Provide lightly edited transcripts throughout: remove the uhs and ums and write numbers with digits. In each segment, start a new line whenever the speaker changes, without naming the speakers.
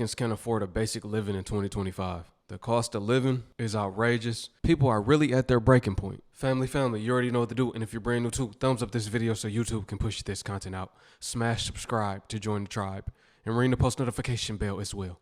Americans can't afford a basic living in 2025. The cost of living is outrageous. People are really at their breaking point. Family, you already know what to do. And if you're brand new too, thumbs up this video so YouTube can push this content out. Smash subscribe to join the tribe. And ring the post notification bell as well.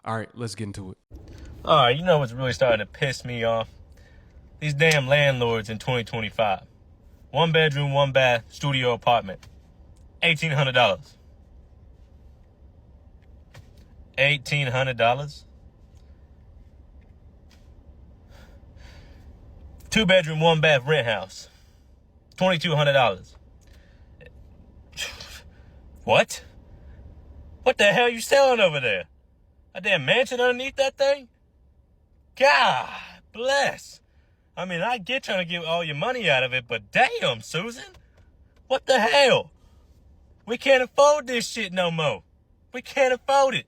All right, let's get into it.
All right, you know what's really starting to piss me off? These damn landlords in 2025. 1 bedroom, 1 bath, studio apartment. $1,800. $1,800? 2 bedroom, 1 bath rent house. $2,200. What? What the hell you selling over there? A damn mansion underneath that thing? God bless. I mean, I get trying to get all your money out of it, but damn, Susan. What the hell? We can't afford this shit no more. We can't afford it.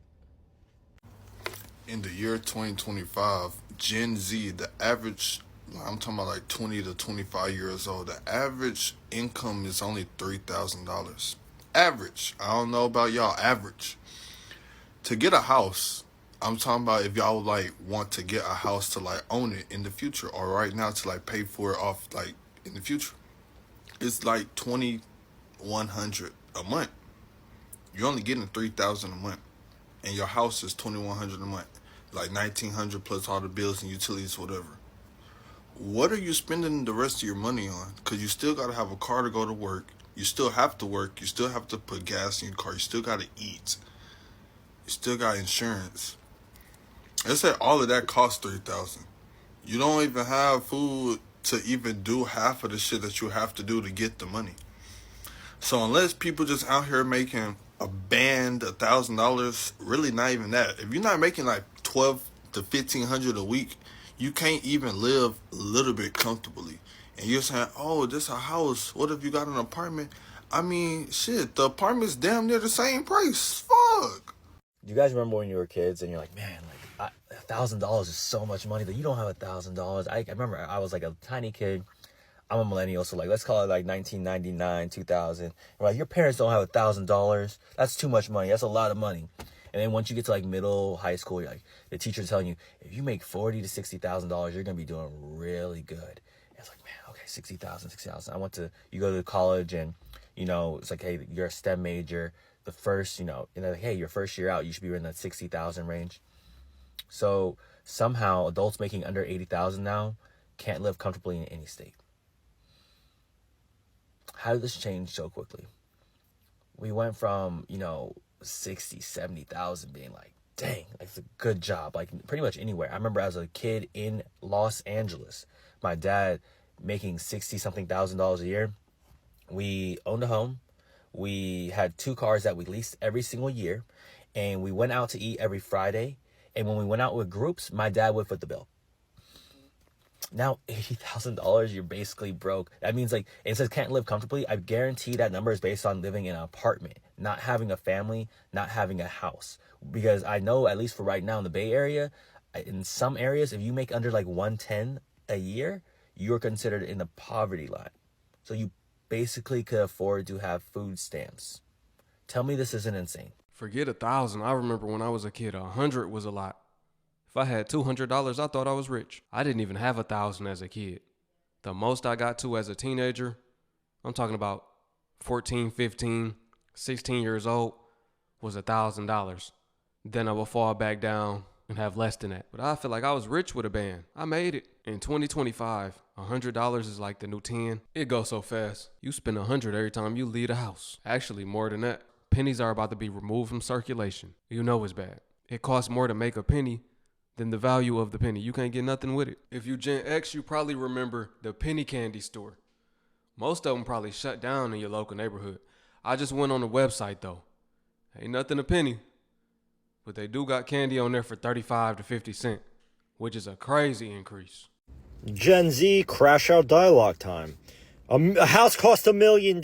In the year 2025, Gen Z, the average, I'm talking about like 20 to 25 years old, the average income is only $3,000. Average. I don't know about y'all, average. To get a house, I'm talking about if y'all like want to get a house to like own it in the future, or right now to like pay for it off like in the future, it's like $2,100 a month. You're only getting $3,000 a month, and your house is $2,100 a month, like $1,900 plus all the bills and utilities, whatever. What are you spending the rest of your money on? Because you still got to have a car to go to work. You still have to work. You still have to put gas in your car. You still got to eat. You still got insurance. Let's say all of that costs $3,000. You don't even have food to even do half of the shit that you have to do to get the money. So unless people just out here making a band $1,000, really not even that. If you're not making like $1,200 to $1,500 a week, you can't even live a little bit comfortably. And you're saying, oh, this a house. What if you got an apartment? I mean, shit, the apartment's damn near the same price. Fuck.
Do you guys remember when you were kids and you're like, man, like $1,000 is so much money that you don't have $1,000? I remember I was like a tiny kid. I'm a millennial, so like let's call it like 1999, 2000. Like your parents don't have $1,000. That's too much money. That's a lot of money. And then once you get to like middle, high school, you're like the teacher's telling you if you make $40,000 to $60,000, you're gonna be doing really good. And it's like, man, okay, 60,000. You go to college and you know it's like, hey, you're a STEM major. The first, hey, your first year out, you should be in that 60,000 range. So somehow adults making under 80,000 now can't live comfortably in any state. How did this change so quickly? We went from, 60, 70,000 being like, dang, that's a good job. Like pretty much anywhere. I remember as a kid in Los Angeles, my dad making 60 something thousand a year. We owned a home. We had 2 cars that we leased every single year, and we went out to eat every Friday. And when we went out with groups, my dad would foot the bill. Now, $80,000, you're basically broke. That means like, it says can't live comfortably. I guarantee that number is based on living in an apartment, not having a family, not having a house. Because I know, at least for right now in the Bay Area, in some areas, if you make under like 110 a year, you're considered in the poverty line. So you basically could afford to have food stamps. Tell me this isn't insane.
Forget 1,000. I remember when I was a kid, 100 was a lot. If I had $200, I thought I was rich. I didn't even have 1,000 as a kid. The most I got to as a teenager, I'm talking about 14, 15, 16 years old, was $1,000. Then I would fall back down and have less than that. But I feel like I was rich with a band. I made it. In 2025, $100 is like the new 10. It goes so fast. You spend 100 every time you leave the house. Actually, more than that. Pennies are about to be removed from circulation. You know it's bad. It costs more to make a penny than the value of the penny. You can't get nothing with it. If you Gen X, you probably remember the penny candy store. Most of them probably shut down in your local neighborhood. I just went on the website though. Ain't nothing a penny. But they do got candy on there for 35 to 50 cents, which is a crazy increase.
Gen Z crash out dialogue time. A house costs $1 million.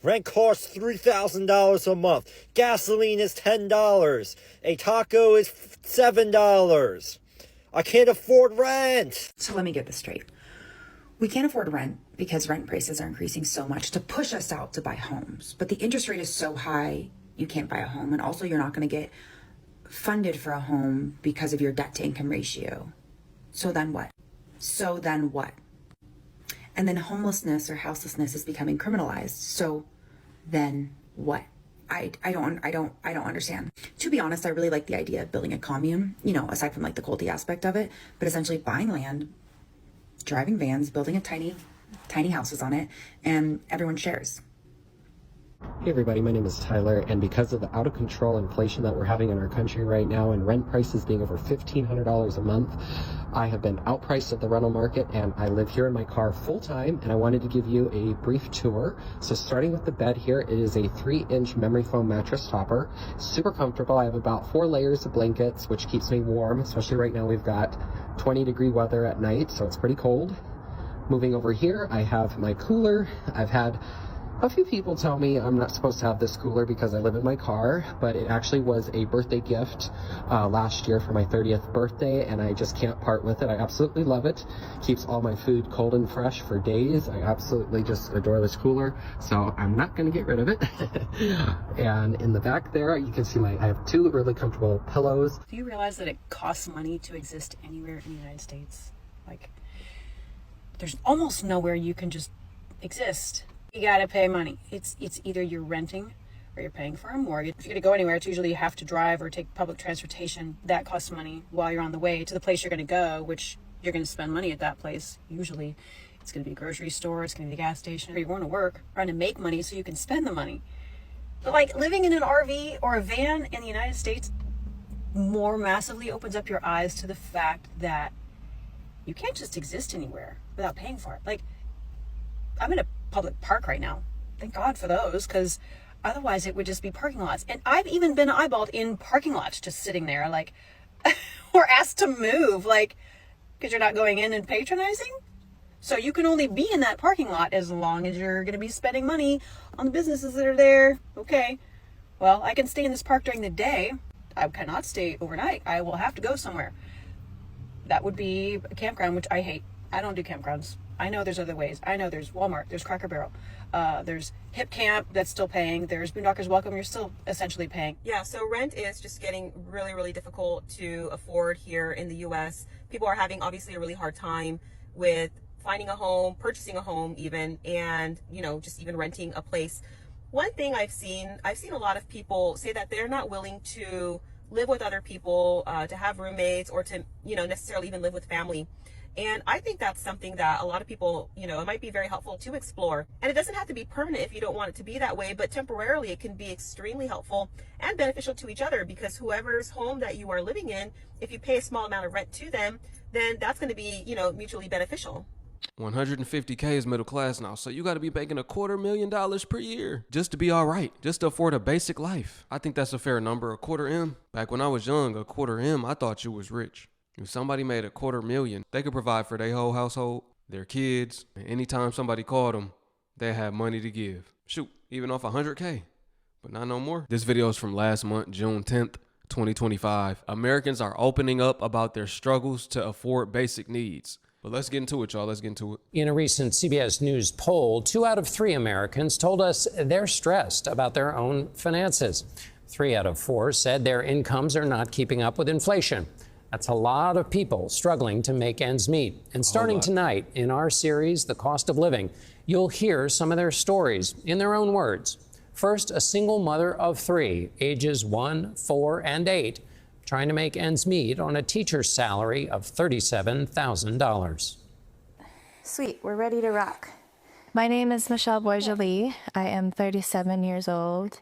Rent costs $3,000 a month. Gasoline is $10. A taco is $7. I can't afford rent.
So let me get this straight. We can't afford rent because rent prices are increasing so much to push us out to buy homes. But the interest rate is so high, you can't buy a home. And also you're not going to get funded for a home because of your debt to income ratio. So then what? And then homelessness or houselessness is becoming criminalized. So then what? I don't understand. To be honest, I really like the idea of building a commune, aside from like the culty aspect of it, but essentially buying land, driving vans, building a tiny houses on it, and everyone shares.
Hey everybody, my name is Tyler, and because of the out of control inflation that we're having in our country right now and rent prices being over $1,500 a month, I have been outpriced at the rental market, and I live here in my car full time, and I wanted to give you a brief tour. So starting with the bed here, it is a 3-inch memory foam mattress topper, super comfortable. I have about 4 layers of blankets, which keeps me warm, especially right now we've got 20-degree weather at night, so it's pretty cold. Moving over here, I have my cooler. I've had a few people tell me I'm not supposed to have this cooler because I live in my car, but it actually was a birthday gift last year for my 30th birthday, and I just can't part with it. I absolutely love it. Keeps all my food cold and fresh for days. I absolutely just adore this cooler, so I'm not going to get rid of it. And in the back there, you can see I have 2 really comfortable pillows.
Do you realize that it costs money to exist anywhere in the United States? Like, there's almost nowhere you can just exist. You gotta pay money. It's either you're renting or you're paying for a mortgage. If you're gonna go anywhere, it's usually you have to drive or take public transportation. That costs money while you're on the way to the place you're gonna go, which you're gonna spend money at that place. Usually it's gonna be a grocery store, it's gonna be a gas station, or you're going to work, trying to make money so you can spend the money. But like living in an RV or a van in the United States more massively opens up your eyes to the fact that you can't just exist anywhere without paying for it. Like, I'm in a public park right now. Thank God for those, because otherwise it would just be parking lots. And I've even been eyeballed in parking lots just sitting there, like, we're asked to move, like, because you're not going in and patronizing. So you can only be in that parking lot as long as you're going to be spending money on the businesses that are there. Okay, well, I can stay in this park during the day. I cannot stay overnight. I will have to go somewhere. That would be a campground, which I hate. I don't do campgrounds. I know there's other ways. I know there's Walmart, there's Cracker Barrel, there's Hip Camp that's still paying, there's Boondockers Welcome, you're still essentially paying.
Yeah, so rent is just getting really, really difficult to afford here in the U.S. People are having obviously a really hard time with finding a home, purchasing a home even, and, just even renting a place. One thing I've seen a lot of people say that they're not willing to live with other people, to have roommates, or to, necessarily even live with family. And I think that's something that a lot of people, it might be very helpful to explore. And it doesn't have to be permanent if you don't want it to be that way, but temporarily it can be extremely helpful and beneficial to each other, because whoever's home that you are living in, if you pay a small amount of rent to them, then that's going to be, mutually beneficial.
150K is middle class now, so you got to be making $250,000 per year just to be all right, just to afford a basic life. I think that's a fair number, $250,000. Back when I was young, $250,000, I thought you was rich. If somebody made $250,000, they could provide for their whole household, their kids, and anytime somebody called them, they had money to give. Shoot, even off 100K, but not no more. This video is from last month, June 10th, 2025. Americans are opening up about their struggles to afford basic needs. But let's get into it, y'all. Let's get into it.
In a recent CBS News poll, 2 out of 3 Americans told us they're stressed about their own finances. 3 out of 4 said their incomes are not keeping up with inflation. That's a lot of people struggling to make ends meet. And starting tonight in our series, The Cost of Living, you'll hear some of their stories in their own words. First, a single mother of 3, ages 1, 4, and 8, trying to make ends meet on a teacher's salary of $37,000.
Sweet, we're ready to rock. My name is Michelle Boisjoli. I am 37 years old.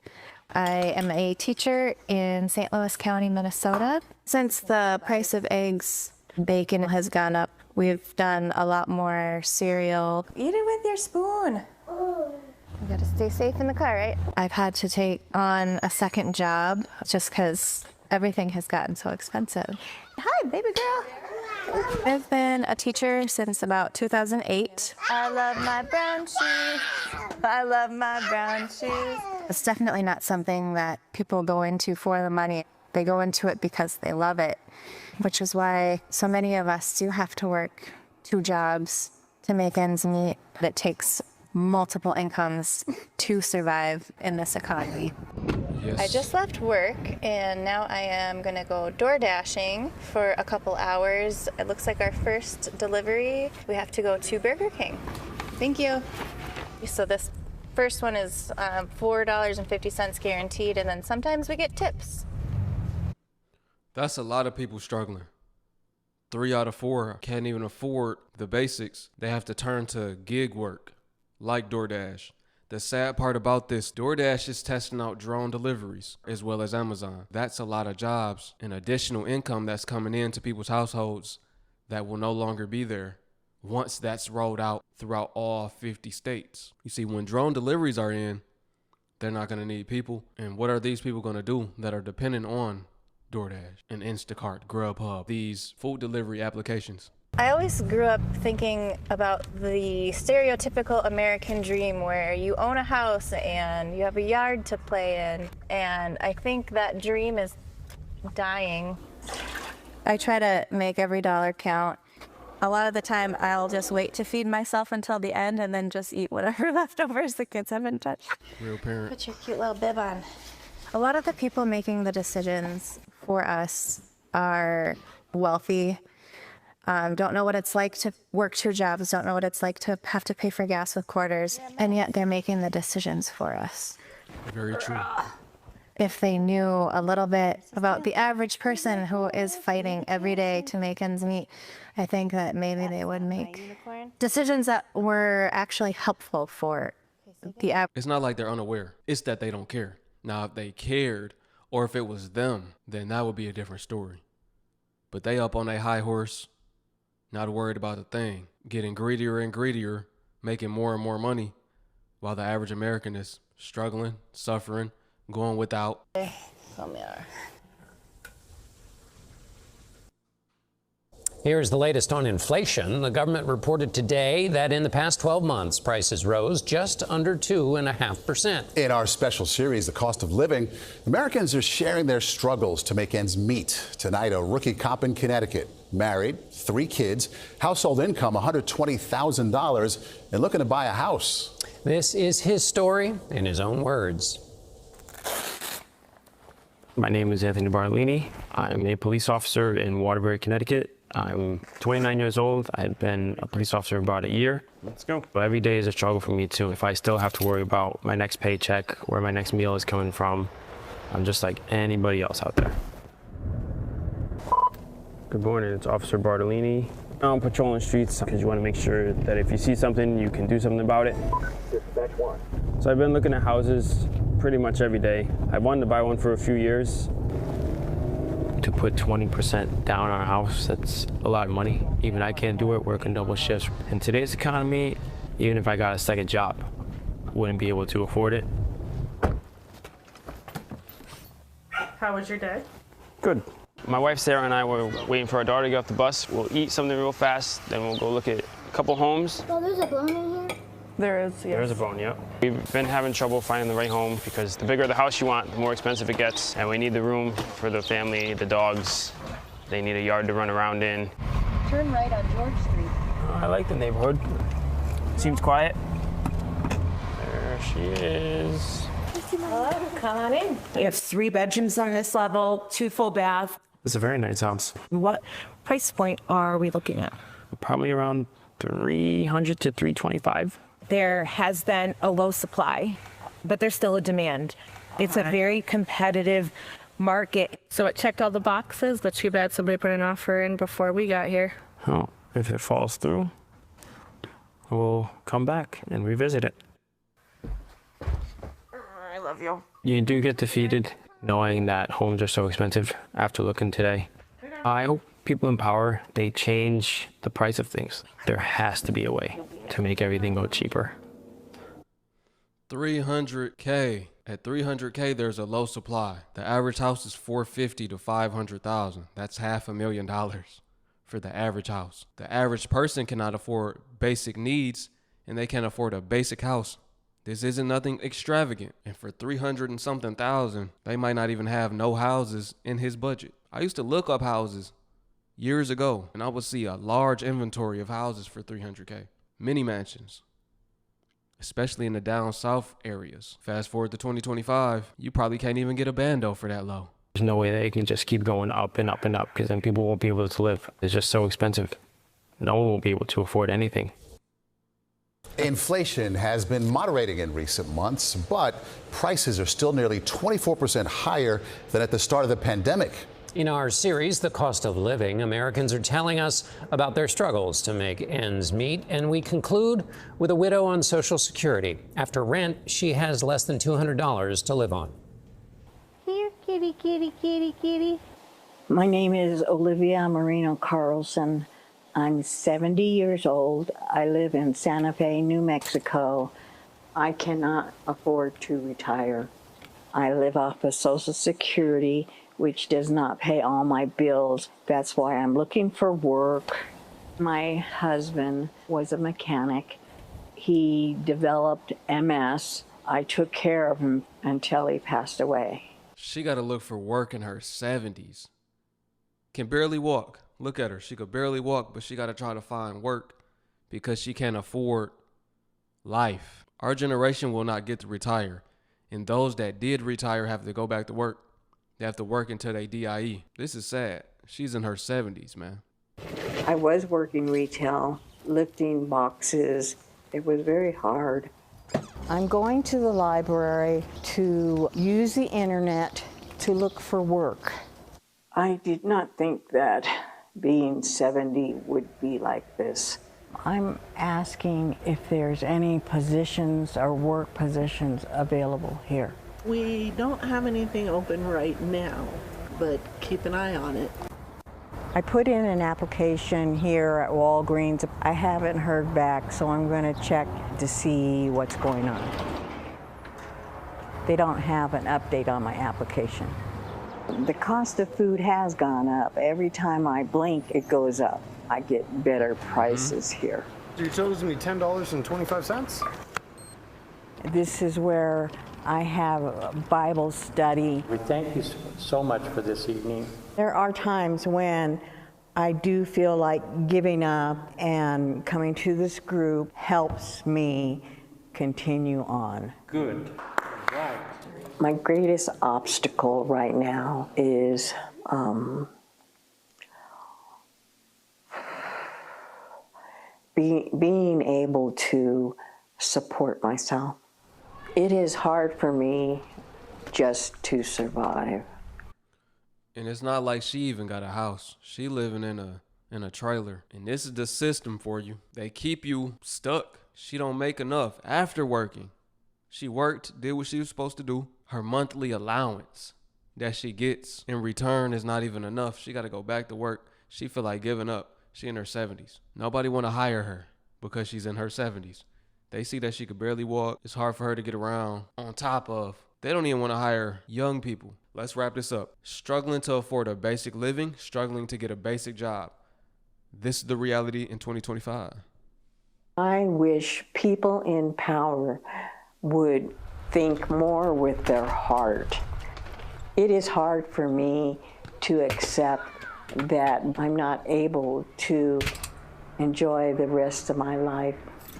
I am a teacher in St. Louis County, Minnesota. Since the price of eggs, bacon has gone up, we've done a lot more cereal. Eat it with your spoon. You gotta stay safe in the car, right? I've had to take on a second job just because everything has gotten so expensive. Hi, baby girl. I've been a teacher since about 2008. I love my brown shoes. I love my brown shoes. It's definitely not something that people go into for the money. They go into it because they love it, which is why so many of us do have to work 2 jobs to make ends meet. It takes multiple incomes to survive in this economy.
Yes.
I just left work and now I am gonna go door dashing for a couple hours. It looks like our first delivery. We have to go to Burger King. Thank you. So this first one is $4.50 guaranteed, and then sometimes we get tips.
That's a lot of people struggling. 3 out of 4 can't even afford the basics. They have to turn to gig work, like DoorDash. The sad part about this, DoorDash is testing out drone deliveries as well as Amazon. That's a lot of jobs and additional income that's coming into people's households that will no longer be there once that's rolled out throughout all 50 states. You see, when drone deliveries are in, they're not going to need people. And what are these people going to do that are dependent on DoorDash and Instacart, Grubhub, these food delivery applications?
I always grew up thinking about the stereotypical American dream where you own a house and you have a yard to play in. And I think that dream is dying. I try to make every dollar count. A lot of the time, I'll just wait to feed myself until the end and then just eat whatever leftovers the kids haven't touched.
Real parent.
Put your cute little bib on. A lot of the people making the decisions for us are wealthy, don't know what it's like to work 2 jobs, don't know what it's like to have to pay for gas with quarters, and yet they're making the decisions for us.
Very true.
If they knew a little bit about the average person who is fighting every day to make ends meet, I think that maybe they would make decisions that were actually helpful for the average.
It's not like they're unaware. It's that they don't care. Now, if they cared or if it was them, then that would be a different story. But they up on a high horse, not worried about a thing, getting greedier and greedier, making more and more money, while the average American is struggling, suffering, going without.
Here's the latest on inflation. The government reported today that in the past 12 months, prices rose just under 2.5%.
In our special series, The Cost of Living, Americans are sharing their struggles to make ends meet. Tonight, a rookie cop in Connecticut, married, 3 kids, household income $120,000, and looking to buy a house.
This is his story in his own words.
My name is Anthony Bartolini. I'm a police officer in Waterbury, Connecticut. I'm 29 years old. I've been a police officer about a year. Let's go. But every day is a struggle for me too. If I still have to worry about my next paycheck, where my next meal is coming from, I'm just like anybody else out there. Good morning, it's Officer Bartolini. I'm patrolling streets because you want to make sure that if you see something, you can do something about it.
Dispatch 1.
So I've been looking at houses pretty much every day. I wanted to buy one for a few years. To put 20% down on a house, that's a lot of money. Even I can't do it, working double shifts. In today's economy, even if I got a second job, I wouldn't be able to afford it.
How was your day?
Good. My wife Sarah and I were waiting for our daughter to get off the bus. We'll eat something real fast, then we'll go look at a couple homes.
Oh, there's a bone in here? There is, yes.
There is a bone, yep. We've been having trouble finding the right home because the bigger the house you want, the more expensive it gets. And we need the room for the family, the dogs. They need a yard to run around in.
Turn right on George Street.
I like the neighborhood. Seems quiet. There she is.
Hello, come on in. We have 3 bedrooms on this level, 2 full baths.
It's a very nice house.
What price point are we looking at?
Probably around 300 to 325.
There has been a low supply, but there's still a demand. It's a very competitive market. So it checked all the boxes, but too bad somebody put an offer in before we got here.
Oh, if it falls through, we'll come back and revisit it.
I love you.
You do get defeated knowing that homes are so expensive after looking today. I hope people in power, they change the price of things. There has to be a way to make everything go cheaper.
$300K. At $300K, there's a low supply. The average house is $450,000 to $500,000. That's $500,000 for the average house. The average person cannot afford basic needs, and they can't afford a basic house. This isn't nothing extravagant. And for 300 and something thousand, they might not even have no houses in his budget. I used to look up houses years ago, and I would see a large inventory of houses for $300K. Mini mansions. especially in the down south areas. Fast forward to 2025, you probably can't even get a bando for that low.
There's no way that it can just keep going up and up and up, because then people won't be able to live. It's just so expensive. No one will be able to afford anything.
Inflation has been moderating in recent months, but prices are still nearly 24% higher than at the start of the pandemic.
In our series, The Cost of Living, Americans are telling us about their struggles to make ends meet, and we conclude with a widow on Social Security. After rent, she has less than $200 to live on.
Here, kitty, kitty, kitty, kitty.
My name is Olivia Marino Carlson. I'm 70 years old. I live in Santa Fe, New Mexico. I cannot afford to retire. I live off of Social Security, which does not pay all my bills. That's why I'm looking for work. My husband was a mechanic. He developed MS. I took care of him until he passed away.
She got to look for work in her 70s. Can barely walk. Look at her. She could barely walk, but she got to try to find work because she can't afford life. Our generation will not get to retire. And those that did retire have to go back to work. They have to work until they DIE. This is sad. She's in her 70s, man.
I was working retail, lifting boxes. It was very hard. I'm going to the library to use the internet to look for work. I did not think that being 70 would be like this. I'm asking if there's any positions or work positions available here.
We don't have anything open right now, but keep an eye on it.
I put in an application here at Walgreens. I haven't heard back, so I'm going to check to see what's going on. They don't have an update on my application. The cost of food has gone up. Every time I blink, it goes up. I get better prices here.
You chose me $10.25?
This is where I have a Bible study.
We thank you so much for this evening.
There are times when I do feel like giving up, and coming to this group helps me continue on.
Good. Right.
My greatest obstacle right now is being able to support myself. It is hard for me just to survive.
And it's not like she even got a house. She living in a trailer. And this is the system for you. They keep you stuck. She don't make enough after working. She worked, did what she was supposed to do. Her monthly allowance that she gets in return is not even enough. She got to go back to work. She feel like giving up. She in her 70s. Nobody want to hire her because she's in her 70s. They see that she could barely walk. It's hard for her to get around. On top of, they don't even want to hire young people. Let's wrap this up. Struggling to afford a basic living, struggling to get a basic job. This is the reality in 2025.
I wish people in power would think more with their heart. It is hard for me to accept that I'm not able to enjoy the rest of my life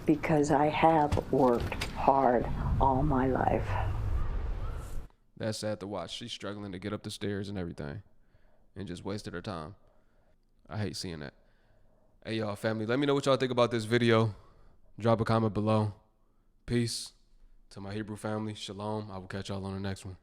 because I have worked hard all my life.
That's sad to watch. She's struggling to get up the stairs and everything and just wasted her time. I hate seeing that. Hey, y'all, family, let me know what y'all think about this video. Drop a comment below. Peace. To my Hebrew family, shalom. I will catch y'all on the next one.